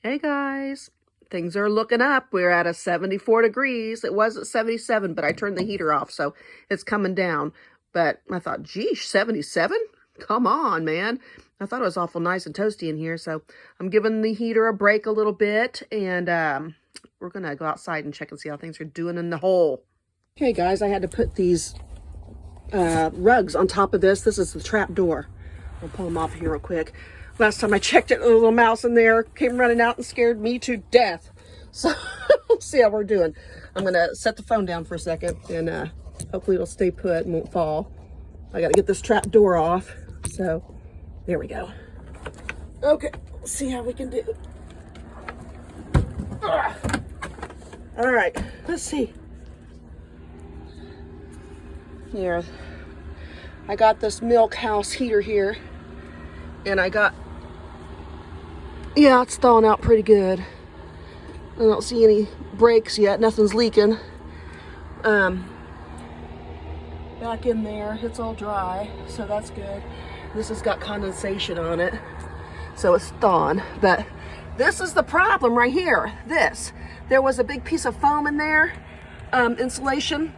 Hey guys, things are looking up. We're at a 74 degrees. It was at 77, but I turned the heater off, so it's coming down. But I thought, geez, 77? Come on, man. I thought it was awful nice and toasty in here, so I'm giving the heater a break a little bit, and we're going to go outside and check and see how things are doing in the hole. Okay, guys, I had to put these rugs on top of this. This is the trap door. I'll pull them off here real quick. Last time I checked it, a little mouse in there came running out and scared me to death. So we'll see how we're doing. I'm going to set the phone down for a second, and hopefully it'll stay put and won't fall. I got to get this trap door off. So there we go. Okay, let's see how we can do. All right, let's see. Here, I got this Milk House heater here, and I got, yeah, it's thawing out pretty good. I don't see any breaks yet. Nothing's leaking. Back in there, it's all dry, so that's good. This has got condensation on it, so it's thawing. But this is the problem right here. There was a big piece of foam in there, insulation,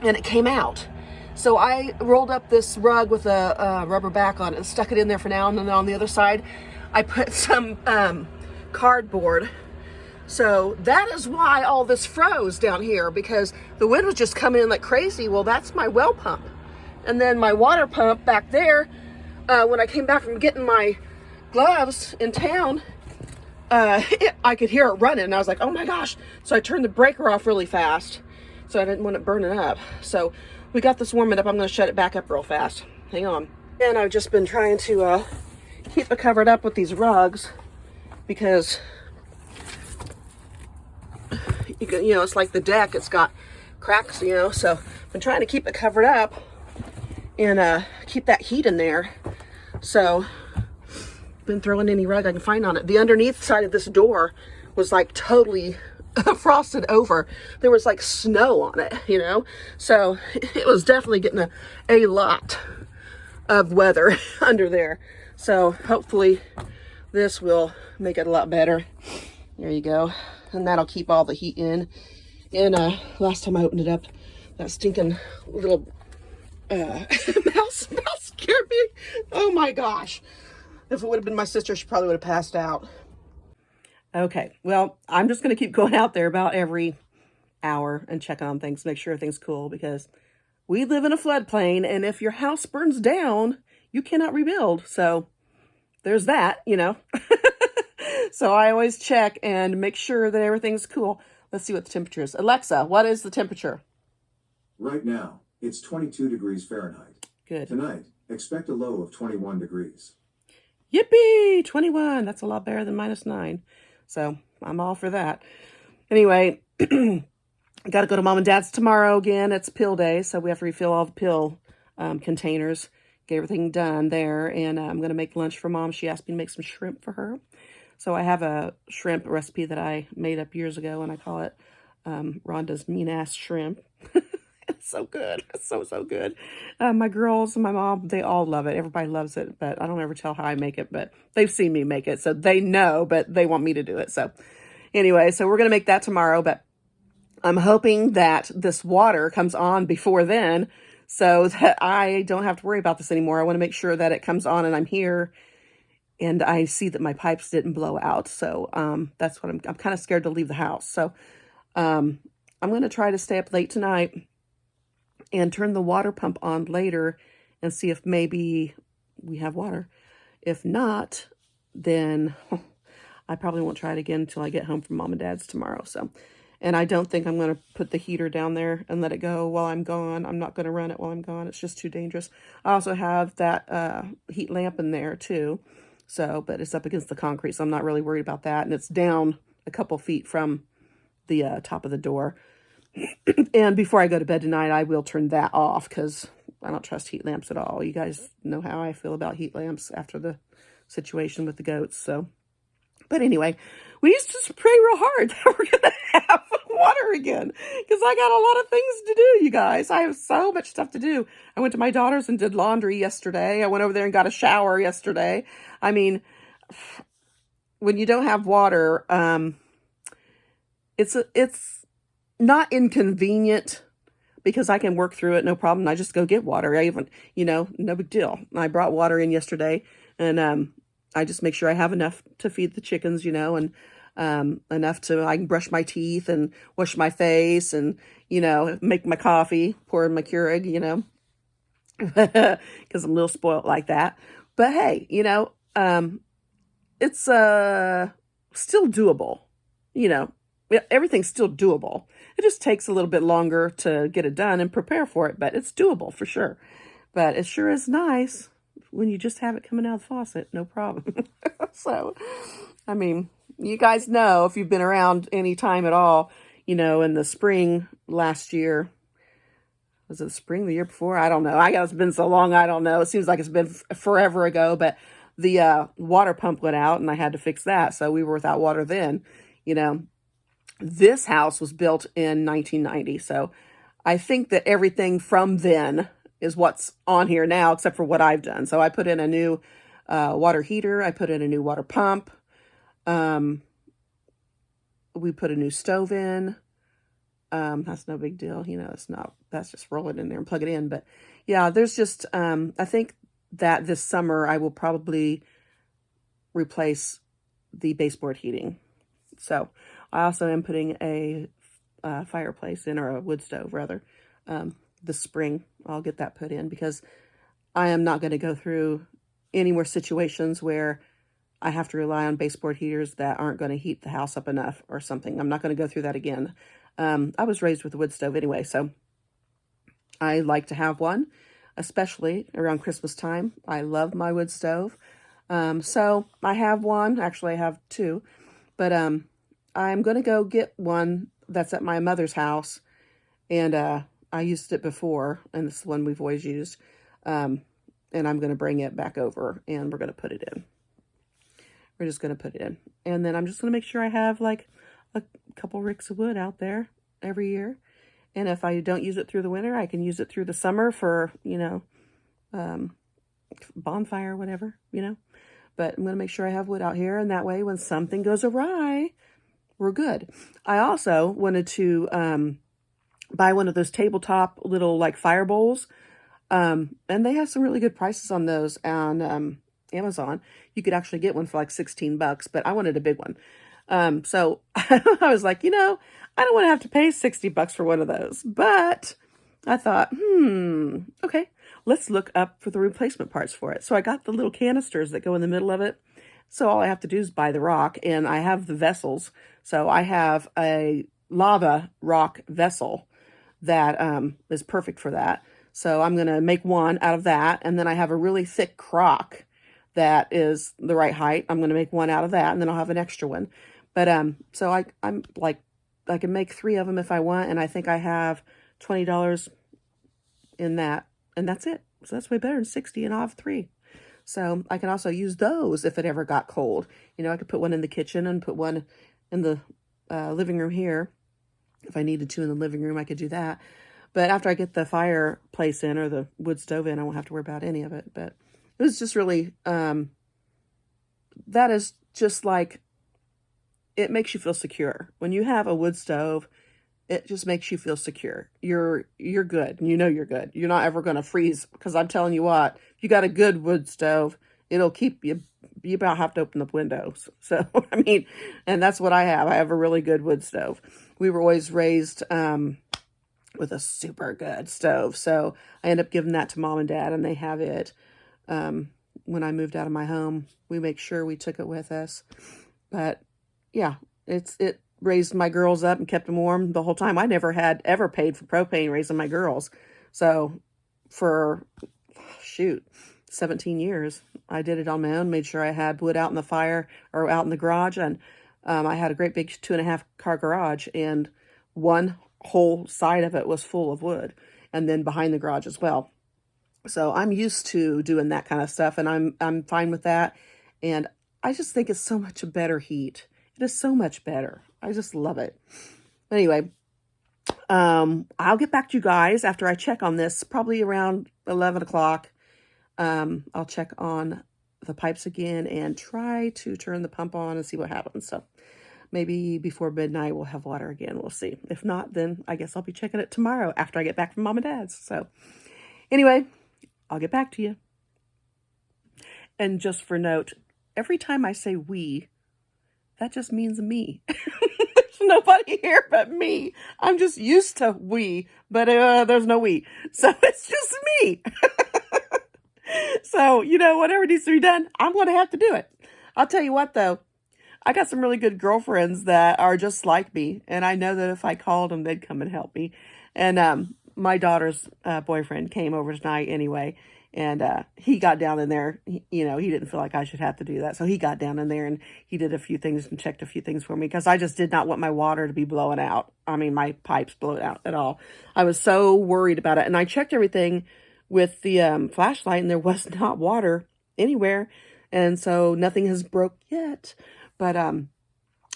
and it came out. So I rolled up this rug with a rubber back on it and stuck it in there for now. And then on the other side, I put some cardboard. So that is why all this froze down here, because the wind was just coming in like crazy. Well, that's my well pump. And then my water pump back there, when I came back from getting my gloves in town, I could hear it running. And I was like, oh my gosh. So I turned the breaker off really fast, so I didn't want it burning up. So we got this warming up. I'm going to shut it back up real fast. Hang on. And I've just been trying to keep it covered up with these rugs, because you know, it's like the deck, it's got cracks, you know, so I've been trying to keep it covered up and keep that heat in there. So been throwing any rug I can find on it. The underneath side of this door was like totally frosted over. There was like snow on it, you know, so it was definitely getting a lot of weather under there. So hopefully this will make it a lot better. There you go. And that'll keep all the heat in. And last time I opened it up, that stinking little mouse scared me. Oh my gosh. If it would have been my sister, she probably would have passed out. Okay, well, I'm just going to keep going out there about every hour and checking on things, make sure everything's cool, because we live in a floodplain, and if your house burns down, you cannot rebuild. So there's that, you know. So I always check and make sure that everything's cool. Let's see what the temperature is. Alexa, what is the temperature? Right now, it's 22 degrees Fahrenheit. Good. Tonight, expect a low of 21 degrees. Yippee! 21. That's a lot better than -9. So I'm all for that. Anyway, got to go to Mom and Dad's tomorrow again. It's pill day, so we have to refill all the pill containers, get everything done there. And I'm going to make lunch for Mom. She asked me to make some shrimp for her. So I have a shrimp recipe that I made up years ago, and I call it Rhonda's Mean Ass Shrimp. It's so good. It's so good. My girls and my mom, they all love it. Everybody loves it, but I don't ever tell how I make it, but they've seen me make it, so they know, but they want me to do it. So anyway, so we're going to make that tomorrow, but I'm hoping that this water comes on before then so that I don't have to worry about this anymore. I want to make sure that it comes on and I'm here and I see that my pipes didn't blow out. So that's what I'm kind of scared to leave the house. So I'm going to try to stay up late tonight and turn the water pump on later and see if maybe we have water. If not, then I probably won't try it again until I get home from Mom and Dad's tomorrow. So, and I don't think I'm going to put the heater down there and let it go while I'm gone. I'm not going to run it while I'm gone. It's just too dangerous. I also have that heat lamp in there too. So, but it's up against the concrete, so I'm not really worried about that. And it's down a couple feet from the top of the door. And before I go to bed tonight, I will turn that off because I don't trust heat lamps at all. You guys know how I feel about heat lamps after the situation with the goats. So, but anyway, we used to pray real hard that we're going to have water again because I got a lot of things to do, you guys. I have so much stuff to do. I went to my daughter's and did laundry yesterday. I went over there and got a shower yesterday. I mean, when you don't have water, it's not inconvenient because I can work through it, no problem. I just go get water. I even, no big deal. I brought water in yesterday, and I just make sure I have enough to feed the chickens, and enough to I can brush my teeth and wash my face and make my coffee, pour in my Keurig, because I'm a little spoiled like that. But hey, it's still doable. Everything's still doable. It just takes a little bit longer to get it done and prepare for it, but it's doable for sure. But it sure is nice when you just have it coming out of the faucet, no problem. So, I mean, you guys know if you've been around any time at all, in the spring last year, was it the spring the year before? I don't know. I guess it's been so long, I don't know. It seems like it's been forever ago, but the water pump went out and I had to fix that. So we were without water then. This house was built in 1990. So I think that everything from then is what's on here now, except for what I've done. So I put in a new water heater. I put in a new water pump. We put a new stove in. That's no big deal. That's just roll it in there and plug it in. But yeah, there's just, I think that this summer I will probably replace the baseboard heating. So I also am putting a fireplace in, or a wood stove rather, this spring. I'll get that put in because I am not going to go through any more situations where I have to rely on baseboard heaters that aren't going to heat the house up enough or something. I'm not going to go through that again. I was raised with a wood stove anyway, so I like to have one, especially around Christmas time. I love my wood stove. So I have one. Actually, I have two. But I'm going to go get one that's at my mother's house. And I used it before, and this is one we've always used. And I'm going to bring it back over, and we're going to put it in. We're just going to put it in. And then I'm just going to make sure I have like a couple ricks of wood out there every year. And if I don't use it through the winter, I can use it through the summer for, bonfire or whatever, But I'm going to make sure I have wood out here. And that way, when something goes awry, we're good. I also wanted to buy one of those tabletop little like fire bowls. And they have some really good prices on those on Amazon. You could actually get one for like $16, but I wanted a big one. So I was like, I don't want to have to pay $60 for one of those. But I thought, okay, let's look up for the replacement parts for it. So I got the little canisters that go in the middle of it. So all I have to do is buy the rock, and I have the vessels. So I have a lava rock vessel that is perfect for that. So I'm going to make one out of that. And then I have a really thick crock that is the right height. I'm going to make one out of that, and then I'll have an extra one. But so I'm like, I can make 3 of them if I want, and I think I have $20 in that, and that's it. So that's way better than 60, and I'll have 3. So I can also use those if it ever got cold. I could put one in the kitchen and put one in the living room here. If I needed to in the living room, I could do that. But after I get the fireplace in or the wood stove in, I won't have to worry about any of it. But it was just really, that is just like, it makes you feel secure. When you have a wood stove, it just makes you feel secure. You're good. You're good. You're not ever going to freeze, because I'm telling you what, if you got a good wood stove, it'll keep you about have to open the windows. So, and that's what I have. I have a really good wood stove. We were always raised with a super good stove. So I ended up giving that to Mom and Dad, and they have it. When I moved out of my home, we make sure we took it with us. But yeah, it raised my girls up and kept them warm the whole time. I never had ever paid for propane raising my girls. So for 17 years, I did it on my own, made sure I had wood out in the fire or out in the garage. And I had a great big 2.5 car garage, and one whole side of it was full of wood, and then behind the garage as well. So I'm used to doing that kind of stuff, and I'm fine with that. And I just think it's so much a better heat. It is so much better. I just love it. Anyway, I'll get back to you guys after I check on this, probably around 11 o'clock. I'll check on the pipes again and try to turn the pump on and see what happens. So maybe before midnight we'll have water again. We'll see. If not, then I guess I'll be checking it tomorrow after I get back from Mom and Dad's. So anyway, I'll get back to you. And just for note, every time I say we, that just means me. There's nobody here but me. I'm just used to we, but there's no we. So it's just me. So, whatever needs to be done, I'm going to have to do it. I'll tell you what, though. I got some really good girlfriends that are just like me. And I know that if I called them, they'd come and help me. And my daughter's boyfriend came over tonight anyway. And he got down in there. He didn't feel like I should have to do that. So he got down in there and he did a few things and checked a few things for me because I just did not want my water to be blowing out. I mean, my pipes blowing out at all. I was so worried about it. And I checked everything with the flashlight and there was not water anywhere. And so nothing has broke yet. But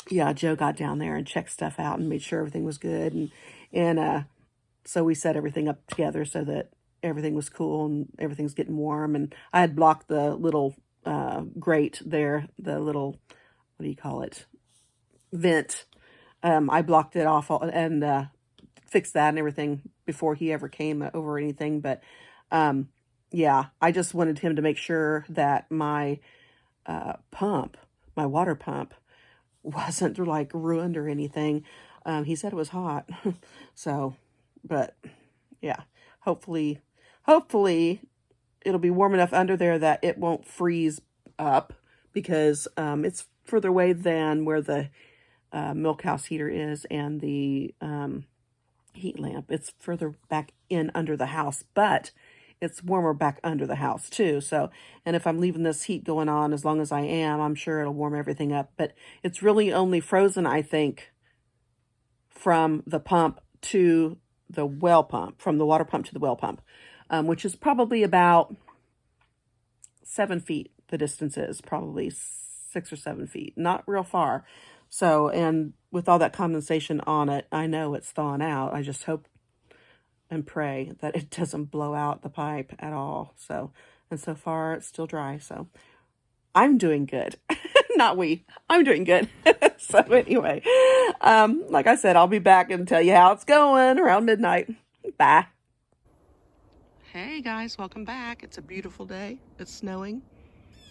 yeah, Joe got down there and checked stuff out and made sure everything was good. And so we set everything up together so that everything was cool and everything's getting warm. And I had blocked the little grate there, the little, what do you call it, vent. I blocked it off and fixed that and everything before he ever came over or anything. But yeah, I just wanted him to make sure that my pump, my water pump, wasn't like ruined or anything. He said it was hot. So, but yeah, hopefully it'll be warm enough under there that it won't freeze up because it's further away than where the milk house heater is and the heat lamp. It's further back in under the house, but it's warmer back under the house too. So, and if I'm leaving this heat going on as long as I am, I'm sure it'll warm everything up. But it's really only frozen, I think, from the pump to the well pump, from the water pump to the well pump, which is probably about 7 feet. The distance is probably 6 or 7 feet, not real far. So, and with all that condensation on it, I know it's thawing out. I just hope and pray that it doesn't blow out the pipe at all. So, and so far it's still dry. So I'm doing good. Not we. I'm doing good. So anyway, like I said, I'll be back and tell you how it's going around midnight. Bye. Hey guys, welcome back. It's a beautiful day. It's snowing.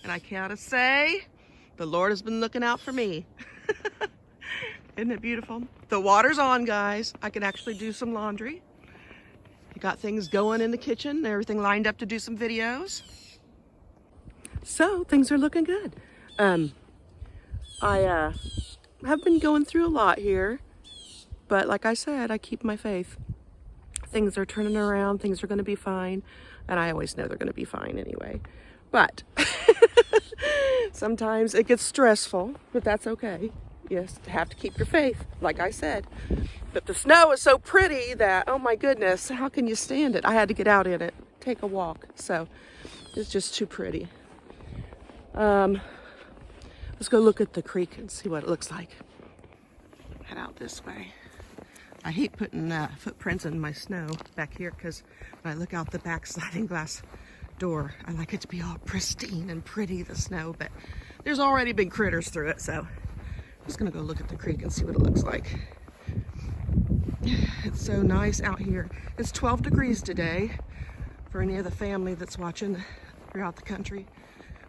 And I gotta say, the Lord has been looking out for me. Isn't it beautiful? The water's on, guys. I can actually do some laundry. Got things going in the kitchen, everything lined up to do some videos. So things are looking good. I have been going through a lot here, but like I said, I keep my faith. Things are turning around, things are going to be fine, and I always know they're going to be fine anyway. But sometimes it gets stressful, but that's okay. Yes, have to keep your faith, like I said. But the snow is so pretty that, oh my goodness, how can you stand it? I had to get out in it, take a walk. So it's just too pretty. Let's go look at the creek and see what it looks like. Head out this way. I hate putting footprints in my snow back here because when I look out the back sliding glass door, I like it to be all pristine and pretty, the snow, but there's already big critters through it. So I'm just gonna go look at the creek and see what it looks like. It's so nice out here. It's 12 degrees today for any of the family that's watching throughout the country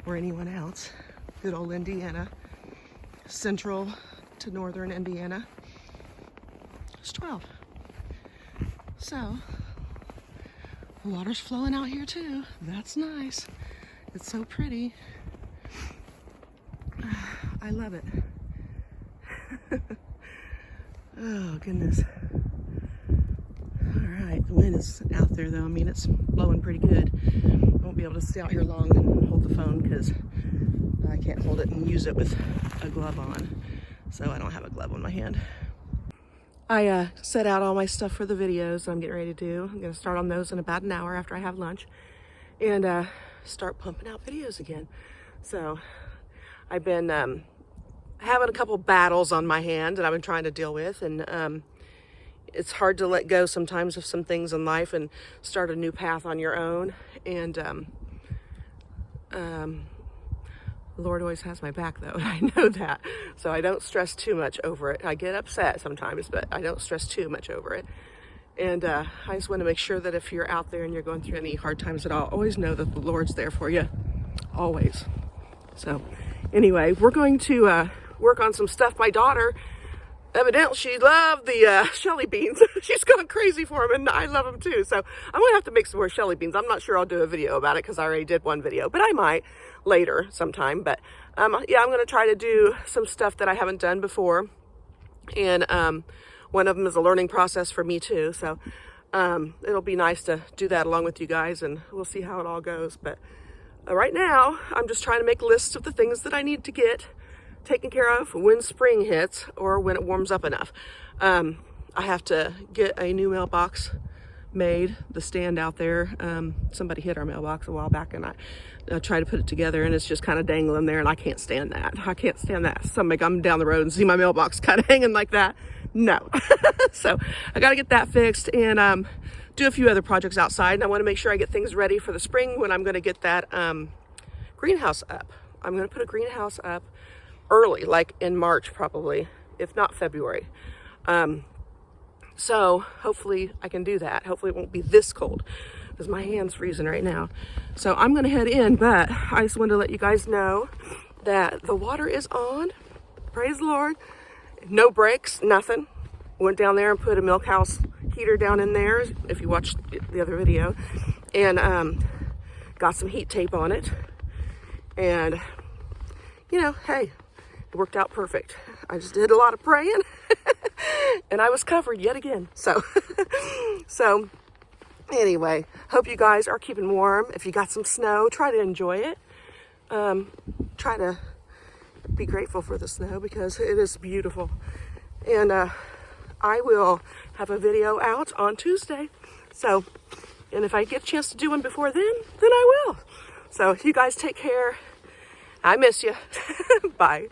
or anyone else. Good old Indiana, central to northern Indiana. It's 12. So the water's flowing out here too. That's nice. It's so pretty. I love it. Oh goodness. All right, the wind is out there though. I mean, it's blowing pretty good. I won't be able to stay out here long and hold the phone because I can't hold it and use it with a glove on. So I don't have a glove on my hand. I set out all my stuff for the videos I'm getting ready to do. I'm gonna start on those in about an hour after I have lunch and start pumping out videos again. So I've been having a couple battles on my hand that I've been trying to deal with, and it's hard to let go sometimes of some things in life and start a new path on your own. And The Lord always has my back, though, and I know that. So I don't stress too much over it. I get upset sometimes, but I don't stress too much over it. And I just want to make sure that if you're out there and you're going through any hard times at all, always know that the Lord's there for you. Always. So anyway, we're going to work on some stuff. My daughter, evidently, she loved the Shelly beans. She's going crazy for them, and I love them too. So I'm going to have to make some more Shelly beans. I'm not sure I'll do a video about it because I already did one video, but I might later sometime. But yeah, I'm going to try to do some stuff that I haven't done before. And one of them is a learning process for me too. So it'll be nice to do that along with you guys, and we'll see how it all goes. But right now, I'm just trying to make lists of the things that I need to get taken care of when spring hits or when it warms up enough. I have to get a new mailbox made, the stand out there. Somebody hit our mailbox a while back, and I tried to put it together, and it's just kind of dangling there, and I can't stand that. I can't stand that. Somebody come down the road and see my mailbox kind of hanging like that. No. So I got to get that fixed and do a few other projects outside, and I want to make sure I get things ready for the spring when I'm going to get that greenhouse up. I'm going to put a greenhouse up early, like in March probably, if not February. So hopefully I can do that. Hopefully it won't be this cold because my hand's freezing right now. So I'm going to head in, but I just wanted to let you guys know that the water is on. Praise the Lord. No breaks, nothing. Went down there and put a milk house heater down in there, if you watched the other video, and got some heat tape on it. And, you know, hey, it worked out perfect. I just did a lot of praying and I was covered yet again. So, so anyway, hope you guys are keeping warm. If you got some snow, try to enjoy it. Try to be grateful for the snow because it is beautiful. And I will have a video out on Tuesday. So, and if I get a chance to do one before then I will. So you guys take care. I miss you. Bye.